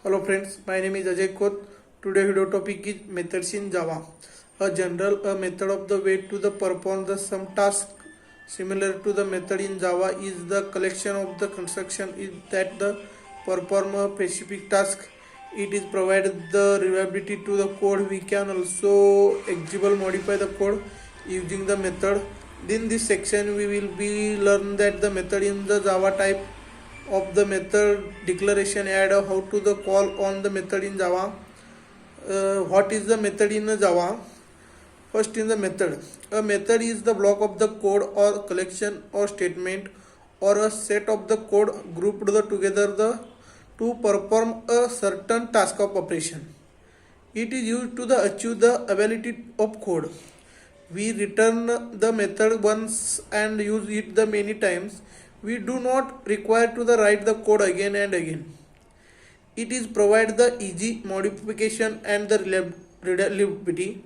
Hello friends, my name is Ajay Koth. Today video topic is methods in Java. A method of the way to the perform the some task similar to the method in Java is the collection of the construction is that the perform a specific task. It is provided the reliability to the code. We can also executable modify the code using the method. In this section we will be learn that the method in the Java type of the method declaration add how to the call on the method in Java. What is the method in Java? First in the method. A method is the block of the code or collection or statement or a set of the code grouped together to perform a certain task of operation. It is used to achieve the ability of code. We return the method once and use it the many times. We do not require to the write the code again and again. It is provide the easy modification and the reliability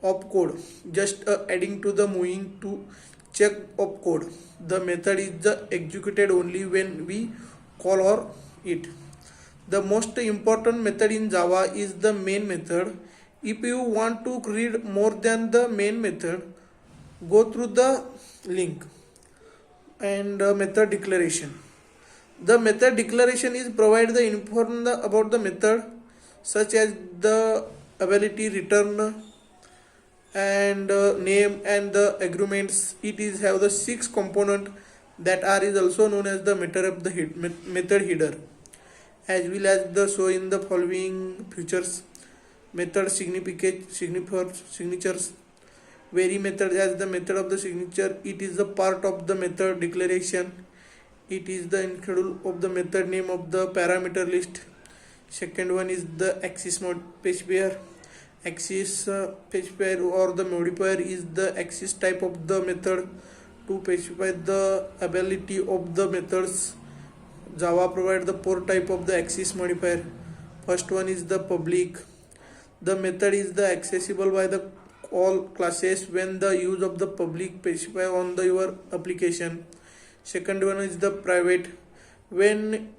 of code. Just adding to the moving to check of code. The method is the executed only when we call or it. The most important method in Java is the main method. If you want to read more than the main method, go through the link. And method declaration. The method declaration is provide the information about the method such as the ability return and name and the agreements. It is have the 6 component that are is also known as the method of the method header, as well as the show in the following features. Method signatures. Vary method as the method of the signature. It is the part of the method declaration. It is the include of the method name of the parameter list. Second one is the access specifier. Access specifier or the modifier is the access type of the method to specify the ability of the methods. Java provide the 4 type of the access modifier. First one is the public. The method is the accessible by the all classes when the use of the public specify on the your application. Second one is the private. When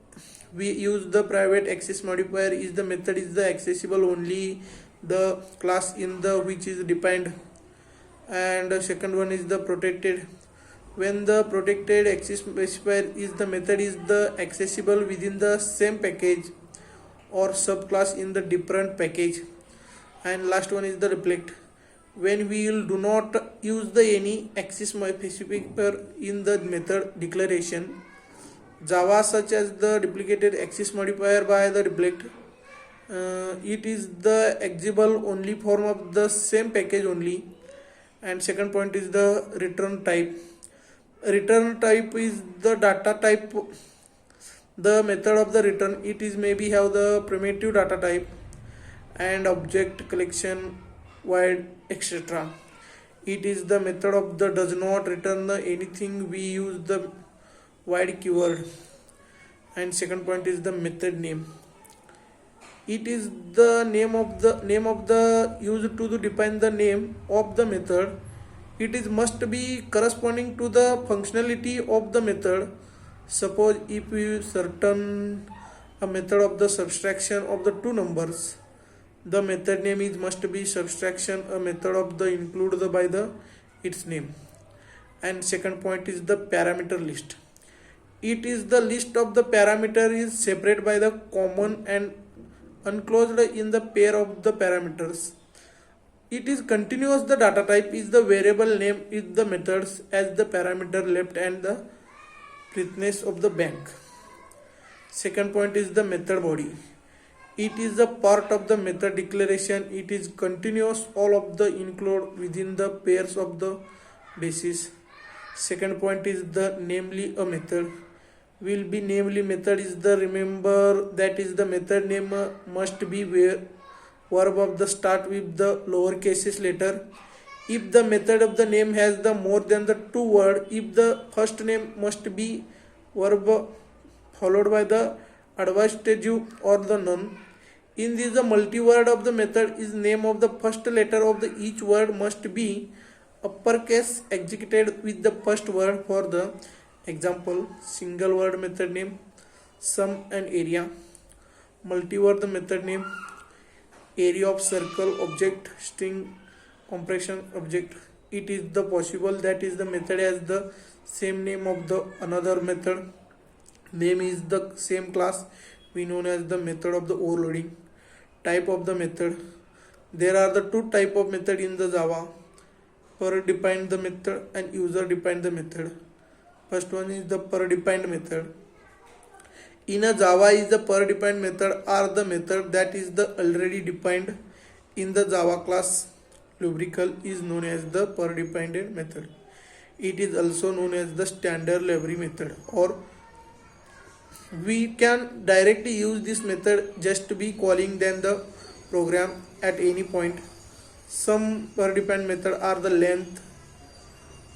we use the private access modifier is the method is the accessible only the class in the which is defined. And second one is the protected. When the protected access specifier is the method is the accessible within the same package or subclass in the different package. And last one is the reflect. When we do not use the any access specifier in the method declaration, Java such as the duplicated access modifier by the reflect. It is the executable only form of the same package only. And second point is the return type. Return type is the data type. The method of the return it is maybe have the primitive data type and object collection void etc. It is the method of the does not return the anything. We use the void keyword. And second point is the method name. It is the name of the used to define the name of the method. It is must be corresponding to the functionality of the method. Suppose if we certain a method of the subtraction of the two numbers, the method name is must be subtraction a method of the include the by the its name. And second point is the parameter list. It is the list of the parameter is separate by the common and unclosed in the pair of the parameters. It is continuous. The data type is the variable name is the methods as the parameter left and the breadth of the bank. Second point is the method body. It is a part of the method declaration. It is continuous all of the include within the pairs of the basis. Second point is the namely a method. Will be namely method is the remember that is the method name must be where verb of the start with the lower cases letter. If the method of the name has the more than the 2 word, if the first name must be verb followed by the adversative or the none. In this the multi-word of the method is name of the first letter of the each word must be uppercase executed with the first word. For the example, single word method name, sum and area. multivar the method name, area of circle object, string compression object. It is the possible that is the method has the same name of the another method name is the same class, we known as the method of the overloading. Type of the method, there are the two type of method in the Java, per defined the method and user defined the method. First one is the per defined method. In a Java is the per defined method are the method that is the already defined in the Java class. Lubrical is known as the per defined method. It is also known as the standard library method, or we can directly use this method just to be calling then the program at any point. Some per defined method are the length,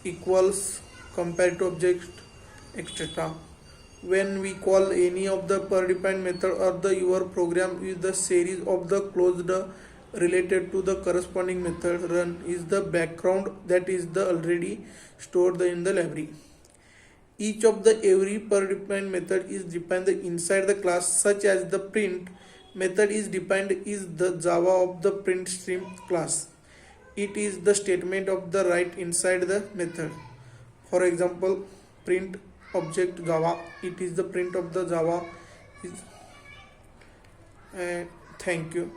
equals, compare to object, etc. When we call any of the per defined method or the your program is the series of the closed related to the corresponding method run is the background that is the already stored in the library. Each of the every per defined method is defined inside the class, such as the print method is defined is the Java of the print stream class. It is the statement of the write inside the method. For example, print object Java, it is the print of the Java is, thank you.